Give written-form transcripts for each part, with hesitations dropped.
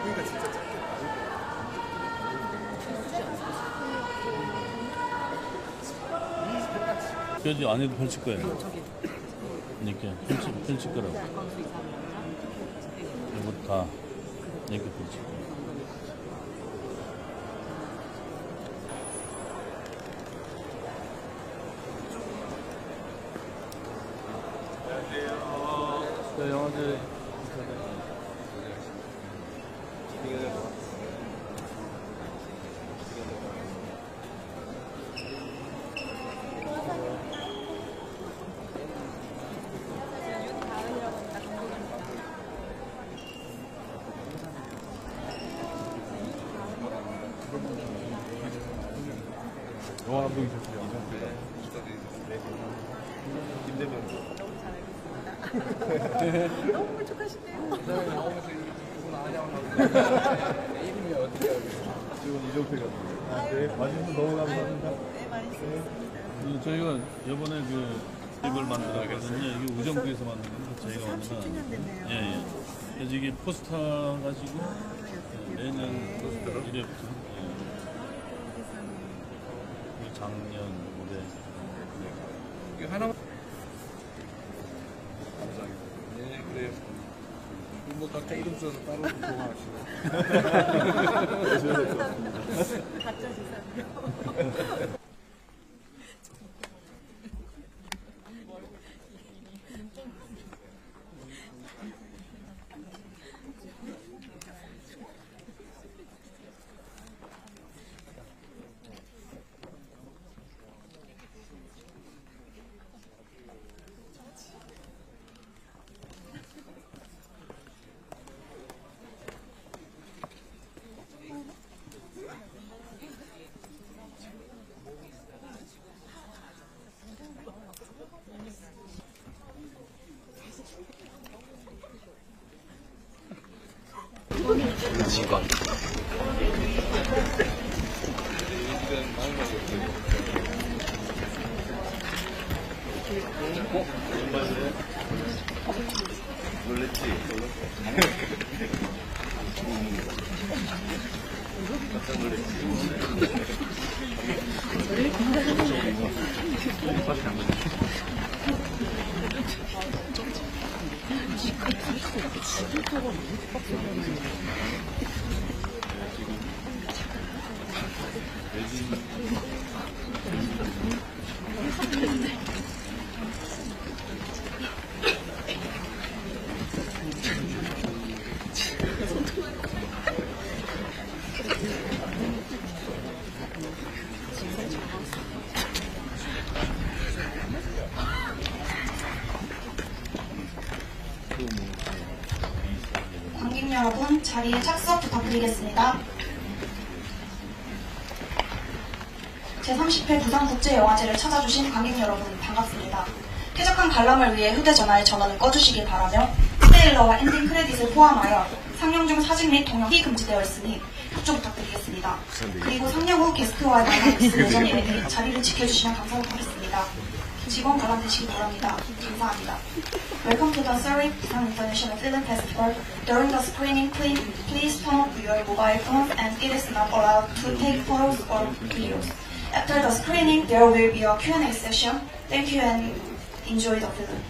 그러니까 진짜 작겠다. 여기 안에도 펼칠 거예요. 이렇게 펼칠 거라고. 이거 다 이렇게 펼칠 거예요. 저 영화제 영화 감독이 좋습니다. 김대면. 너무 훌륭하시네요. 나오면서 이분 아냐고 이름이 어떻게 알고 지금 이정표 감독. 네, 와주셔서 너무 감사합니다. 네, 많이 쓰겠습니다. 저희가 이번에 그 입을 만들었거든요. 이게 우정부에서 만든 건데 저희가 만든 30주년 됐네요. 예. 그래서 이게 포스터 가지고 내년 1회부터 작년 올해 이게 하나만. 감사합니다. 네, 그래요. 뭐 각자 이름 써서 따로 보관하시고. 가짜 지사네요. 직원. 놀랬지? 깜짝 관객 여러분, 자리에 착석 부탁드리겠습니다. 제30회 부산국제영화제를 찾아주신 관객 여러분 반갑습니다. 쾌적한 관람을 위해 휴대전화의 전원을 꺼주시길 바라며 트레일러와 엔딩 크레딧을 포함하여 상영 중 사진 및 동영이 금지되어 있으니 협조 부탁드리겠습니다. 그리고 상영 후 게스트와의 만남이 있을 예정이니 자리를 지켜주시면 감사하겠습니다. 직원 관람되시기 바랍니다. 감사합니다. Welcome to the Surrey Busan International Film Festival. During the screening, please turn off your mobile phones and it is not allowed to take photos or videos. After the screening, there will be a Q&A session. Thank you and enjoy the film.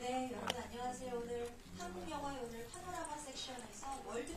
네, 여러분 안녕하세요. 오늘 한국 영화의 오늘 파노라마 섹션에서 월드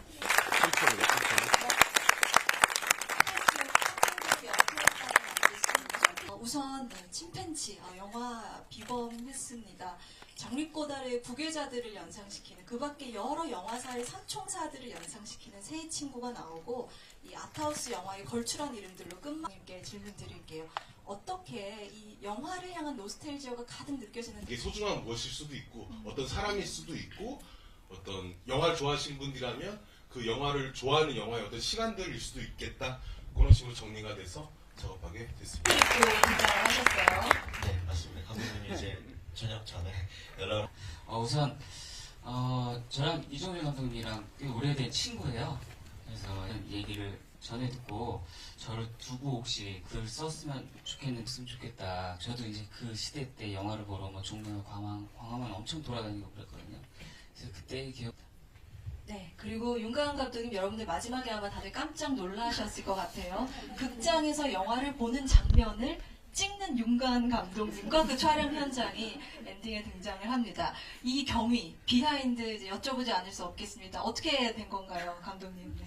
우선 침팬지 영화 비범했습니다. 장미꽃아래 부계자들을 연상시키는 그 밖에 여러 영화사의 삼총사들을 연상시키는 세 친구가 나오고 이 아트하우스 영화의 걸출한 이름들로 끝말님께 질문 드릴게요. 어떻게 이 영화를 향한 노스텔지어가 가득 느껴지는 이게 소중한 무엇일 수도 있고 어떤 사람일 수도 있고 어떤 영화를 좋아하시는 분들이라면 그 영화를 좋아하는 영화의 어떤 시간들일 수도 있겠다. 그런 식으로 정리가 돼서 작업하게 됐습니다. 긴장하셨어요. 네, 맞습니다. 감독님이 이제 저녁 전에 연락을. 우선 저랑 이종일 감독님이랑 꽤 오래된 친구예요. 그래서 이런 얘기를 전에 듣고 저를 두고 혹시 글을 썼으면 좋겠다. 저도 이제 그 시대 때 영화를 보러 뭐 종로, 광화문 엄청 돌아다니고 그랬거든요. 그래서 그때 기억. 네, 그리고 윤가은 감독님 여러분들 마지막에 아마 다들 깜짝 놀라셨을 것 같아요. 극장에서 영화를 보는 장면을 찍는 윤가은 감독님과 그 촬영 현장이 엔딩에 등장을 합니다. 이 경위, 비하인드 이제 여쭤보지 않을 수 없겠습니다. 어떻게 된 건가요, 감독님?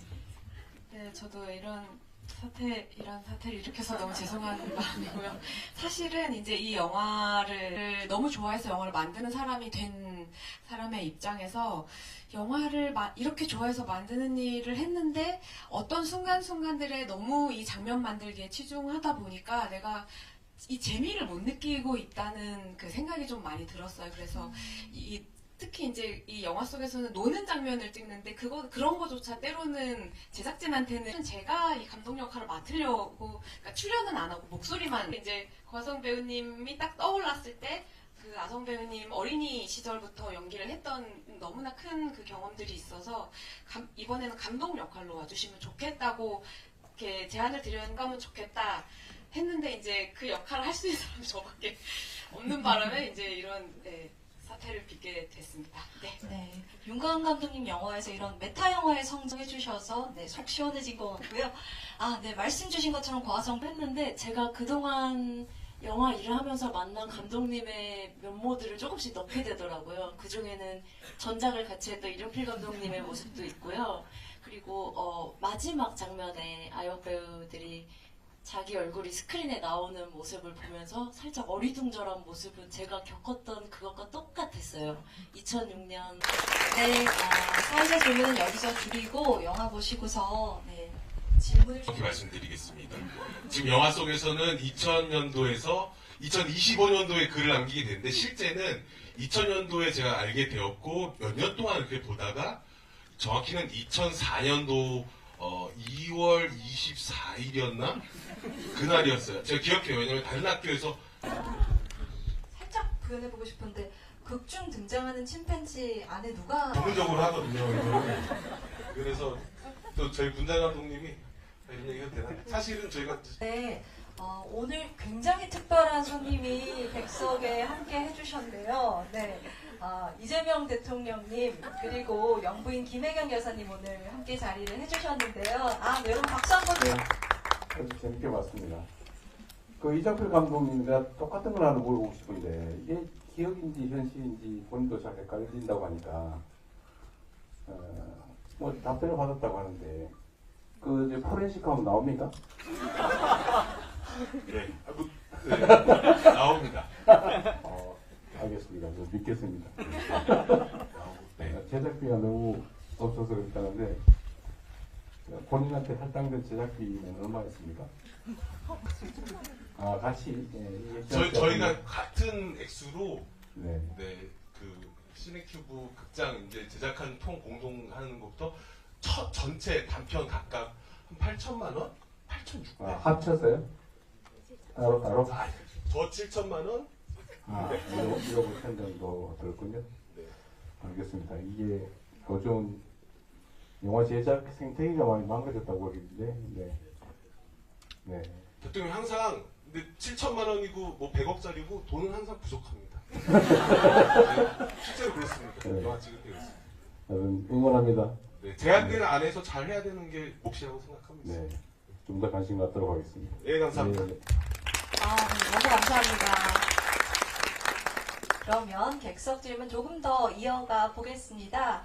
네, 저도 이런 사태를 일으켜서 너무 죄송한 마음이고요. 사실은 이제 이 영화를 너무 좋아해서 영화를 만드는 사람이 된 사람의 입장에서 영화를 이렇게 좋아해서 만드는 일을 했는데 어떤 순간순간들에 너무 이 장면 만들기에 치중하다 보니까 내가 이 재미를 못 느끼고 있다는 그 생각이 좀 많이 들었어요. 그래서 특히 이제 이 영화 속에서는 노는 장면을 찍는데 그런 거조차 때로는 제작진한테는 제가 이 감독 역할을 맡으려고 그러니까 출연은 안 하고 목소리만 이제 거성 배우님이 딱 떠올랐을 때 그 아성 배우님 어린이 시절부터 연기를 했던 너무나 큰 그 경험들이 있어서 이번에는 감독 역할로 와주시면 좋겠다고 이렇게 제안을 드리면 좋겠다 했는데 이제 그 역할을 할 수 있는 사람이 저밖에 없는 바람에 이제 이런 사태를 빚게 됐습니다. 네. 윤가은 감독님 영화에서 이런 메타 영화에 성장해 주셔서 속 시원해진 것 같고요. 네, 말씀 주신 것처럼 과성 했는데 제가 그동안 영화 일을 하면서 만난 감독님의 면모들을 조금씩 넣게 되더라고요. 그 중에는 전작을 같이 했던 이종필 감독님의 모습도 있고요. 그리고 마지막 장면에 아역 배우들이 자기 얼굴이 스크린에 나오는 모습을 보면서 살짝 어리둥절한 모습은 제가 겪었던 그것과 똑같았어요. 2006년. 네, 사회자 질문은 여기서 줄이고 영화 보시고서 질문을 이렇게 말씀드리겠습니다. 지금 영화 속에서는 2000년도에서 2025년도에 글을 남기게 됐는데 실제는 2000년도에 제가 알게 되었고 몇 년 동안 그렇게 보다가 정확히는 2004년도 2월 24일이었나? 그날이었어요. 제가 기억해요. 왜냐면 다른 학교에서 살짝 구현해보고 싶은데 극중 등장하는 침팬지 안에 누가 전문적으로 하거든요. 이거는. 그래서 또 저희 군장 감독님이 이런 얘기 해도 되나? 사실은 저희가 네, 오늘 굉장히 특별한 손님이 백석에 함께 해주셨는데요. 네, 이재명 대통령님 그리고 영부인 김혜경 여사님 오늘 함께 자리를 해주셨는데요. 네, 여러분 박수 한번 드려요. 아주 재밌게 봤습니다. 그 이정필 감독님과 똑같은 걸 하나 물어보고 싶은데 이게 기억인지 현실인지 본인도 잘 헷갈린다고 하니까 뭐 답변을 받았다고 하는데 그 이제 포렌식 하면 나옵니까? 네, 네. 나옵니다. 알겠습니다. 저 믿겠습니다. 네. 제작비가 너무 없어서 그렇다는데 본인한테 할당된 제작비는 얼마였습니까? 같이 저희가 같은 액수로 네. 그 시네큐브 극장 이제 제작한 통 공동하는 것부터 전체 단편 각각 한 8천만 원, 8,600원. 합쳐서요? 따로? 저 7천만 원. 1억 5천 정도 들었군요. 네. 알겠습니다. 이게 요즘 영화 제작 생태계가 많이 망가졌다고 하겠는데, 네. 대통령 항상 근데 7천만 원이고 뭐 100억짜리고 돈은 항상 부족합니다. 네, 실제로 그렇습니다. 네. 영화 찍을 때 그렇습니다. 여러분 응원합니다. 네, 제한된 안에서 잘 해야 되는 게 몫이라고 생각합니다. 네. 좀 더 관심 갖도록 하겠습니다. 네, 감사합니다. 네. 너무 감사합니다. 그러면 객석 질문 조금 더 이어가 보겠습니다.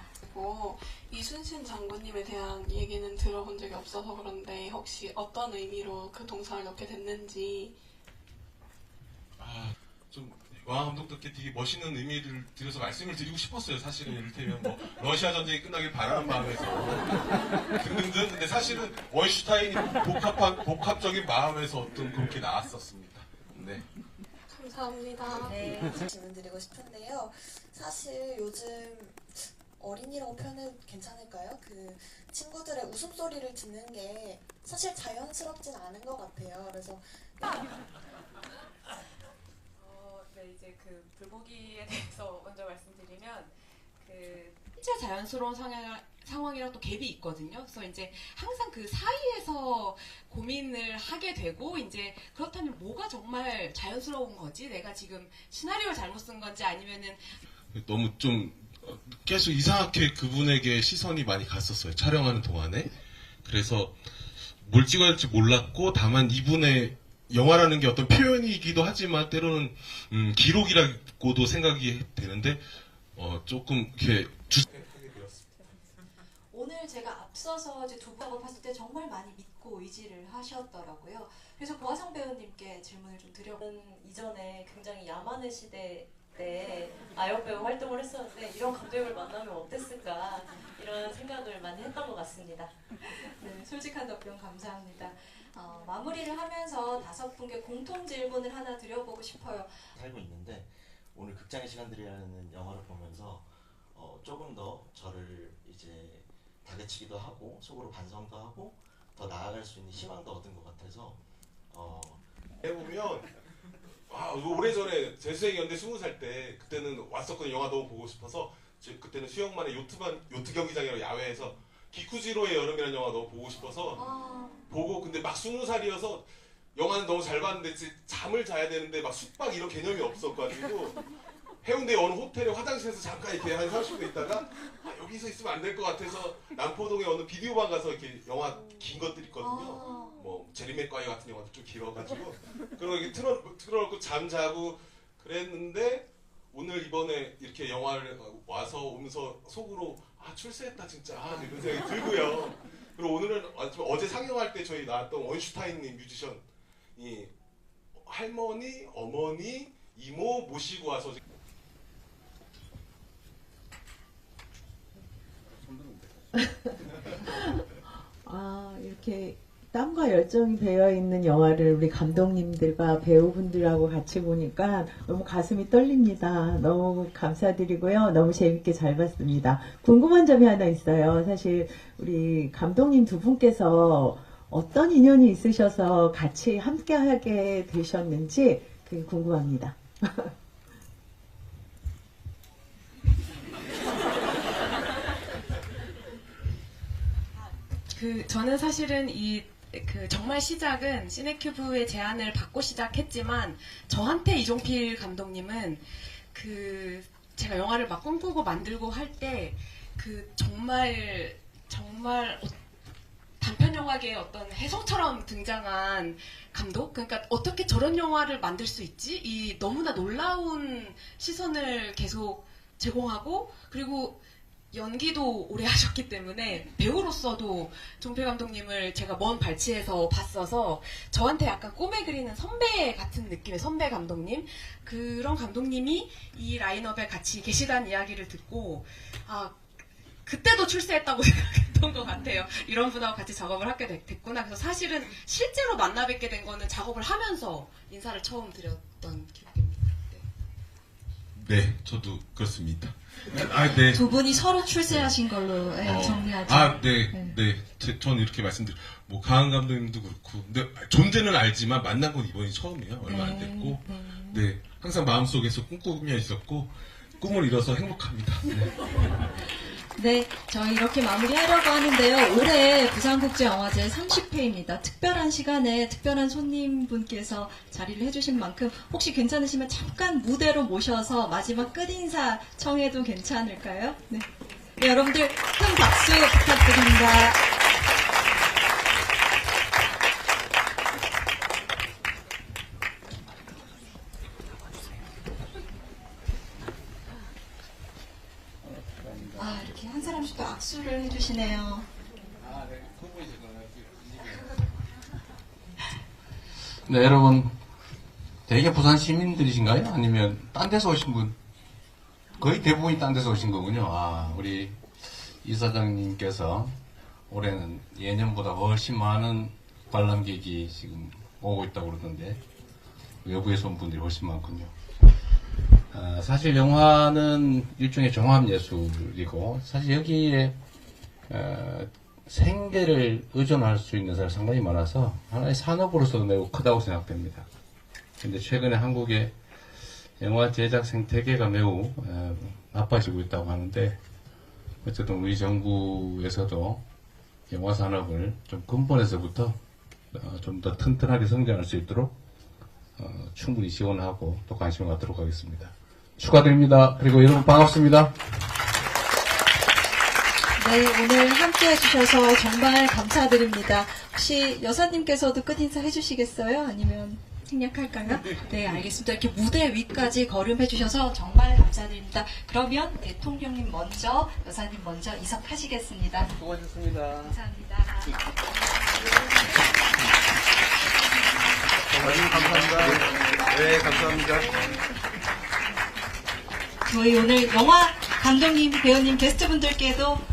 이순신 장군님에 대한 얘기는 들어본 적이 없어서 그런데 혹시 어떤 의미로 그 동상을 넣게 됐는지. 좀 영화 감독들께 되게 멋있는 의미를 들여서 말씀을 드리고 싶었어요. 사실은 이를테면 뭐 러시아 전쟁이 끝나길 바라는 마음에서 등등등. 근데 사실은 원슈타인이 복합적인 마음에서 어떤 그렇게 나왔었습니다. 네. 감사합니다. 네. 질문 드리고 싶은데요. 사실 요즘 어린이라고 표현해도 괜찮을까요? 그 친구들의 웃음소리를 듣는 게 사실 자연스럽진 않은 것 같아요. 그래서 네, 이제 그 불고기에 대해서 먼저 말씀드리면 진짜 자연스러운 상황이랑 또 갭이 있거든요. 그래서 이제 항상 그 사이에서 고민을 하게 되고, 이제 그렇다면 뭐가 정말 자연스러운 거지? 내가 지금 시나리오를 잘못 쓴 건지, 아니면은 너무 좀 계속 이상하게 그분에게 시선이 많이 갔었어요. 촬영하는 동안에. 그래서 뭘 찍어야 할지 몰랐고, 다만 이분의 영화라는 게 어떤 표현이기도 하지만 때로는 기록이라고도 생각이 되는데 조금 이렇게 하게 되었습니다. 오늘 제가 앞서서 이제 두 분하고 봤을 때 정말 많이 믿고 의지를 하셨더라고요. 그래서 고화성 배우님께 질문을 좀 드려보면, 이전에 굉장히 야만의 시대 때 아역 배우 활동을 했었는데 이런 감독님을 만나면 어땠을까 이런 생각을 많이 했던 것 같습니다. 네, 솔직한 답변 감사합니다. 마무리를 하면서 5분께 공통 질문을 하나 드려보고 싶어요. 살고 있는데 오늘 극장의 시간들이라는 영화를 보면서 조금 더 저를 이제 다그치기도 하고 속으로 반성도 하고 더 나아갈 수 있는 희망도 얻은 것 같아서 해보면 오래전에 재수생 연대 20살 때 그때는 왔었거든요. 영화 너무 보고 싶어서. 그때는 수영만의 요트 경기장이라고 야외에서 기쿠지로의 여름이라는 영화 너무 보고 싶어서 보고, 근데 막 20살이어서 영화는 너무 잘 봤는데 잠을 자야 되는데 막 숙박 이런 개념이 없었가지고 해운대 어느 호텔에 화장실에서 잠깐 이렇게 한 30분 있다가 여기서 있으면 안 될 것 같아서 남포동에 어느 비디오방 가서 이렇게 영화 긴 것들 있거든요. 뭐 제리 맥과이어 같은 영화도 좀 길어가지고 그런 거 이렇게 틀어놓고 잠자고 그랬는데, 오늘 이번에 이렇게 영화를 와서 오면서 속으로 출세했다 진짜 이런 생각이 들고요. 그리고 오늘은 어제 상영할 때 저희 나왔던 원슈타인님 뮤지션이 할머니, 어머니, 이모 모시고 와서 이렇게 땀과 열정이 배어있는 영화를 우리 감독님들과 배우분들하고 같이 보니까 너무 가슴이 떨립니다. 너무 감사드리고요. 너무 재밌게 잘 봤습니다. 궁금한 점이 하나 있어요. 사실 우리 감독님 두 분께서 어떤 인연이 있으셔서 같이 함께하게 되셨는지 그게 궁금합니다. 저는 사실은 정말 시작은 시네큐브의 제안을 받고 시작했지만, 저한테 이종필 감독님은 제가 영화를 막 꿈꾸고 만들고 할 때 정말 단편 영화계의 어떤 혜성처럼 등장한 감독? 그러니까 어떻게 저런 영화를 만들 수 있지? 이 너무나 놀라운 시선을 계속 제공하고, 그리고 연기도 오래 하셨기 때문에 배우로서도 종필 감독님을 제가 먼 발치에서 봤어서 저한테 약간 꿈에 그리는 선배 같은 느낌의 선배 감독님, 그런 감독님이 이 라인업에 같이 계시다는 이야기를 듣고 그때도 출세했다고 생각했던 것 같아요. 이런 분하고 같이 작업을 하게 됐구나. 그래서 사실은 실제로 만나 뵙게 된 거는 작업을 하면서 인사를 처음 드렸던 기억입니다. 네, 저도 그렇습니다. 네. 두 분이 서로 출세하신 걸로 정리하죠. 네. 저는 이렇게 말씀드려요. 강한 감독님도 그렇고, 근데 존재는 알지만 만난 건 이번이 처음이에요. 얼마 안 됐고, 네, 항상 마음속에서 꿈꾸며 있었고 꿈을 이뤄서 행복합니다. 네, 저희 이렇게 마무리하려고 하는데요. 올해 부산국제영화제 30회입니다. 특별한 시간에 특별한 손님분께서 자리를 해주신 만큼 혹시 괜찮으시면 잠깐 무대로 모셔서 마지막 끝인사 청해도 괜찮을까요? 네, 여러분들 큰 박수 부탁드립니다. 이렇게 한 사람씩 또 악수를 해주시네요. 네, 여러분, 대개 부산 시민들이신가요? 아니면 딴 데서 오신 분? 거의 대부분이 딴 데서 오신 거군요. 우리 이사장님께서 올해는 예년보다 훨씬 많은 관람객이 지금 오고 있다고 그러던데 외부에서 온 분들이 훨씬 많군요. 사실 영화는 일종의 종합예술이고 사실 여기에 생계를 의존할 수 있는 사람이 상당히 많아서 하나의 산업으로서도 매우 크다고 생각됩니다. 근데 최근에 한국의 영화 제작 생태계가 매우 나빠지고 있다고 하는데 어쨌든 우리 정부에서도 영화 산업을 좀 근본에서부터 좀 더 튼튼하게 성장할 수 있도록 충분히 지원하고 또 관심을 갖도록 하겠습니다. 축하드립니다. 그리고 여러분 반갑습니다. 네, 오늘 함께 해주셔서 정말 감사드립니다. 혹시 여사님께서도 끝인사 해주시겠어요? 아니면 생략할까요? 네, 알겠습니다. 이렇게 무대 위까지 거름해주셔서 정말 감사드립니다. 그러면 대통령님 먼저, 여사님 먼저 이석하시겠습니다. 수고하셨습니다. 감사합니다. 감사합니다. 네, 감사합니다. 저희 오늘 영화 감독님, 배우님, 게스트분들께도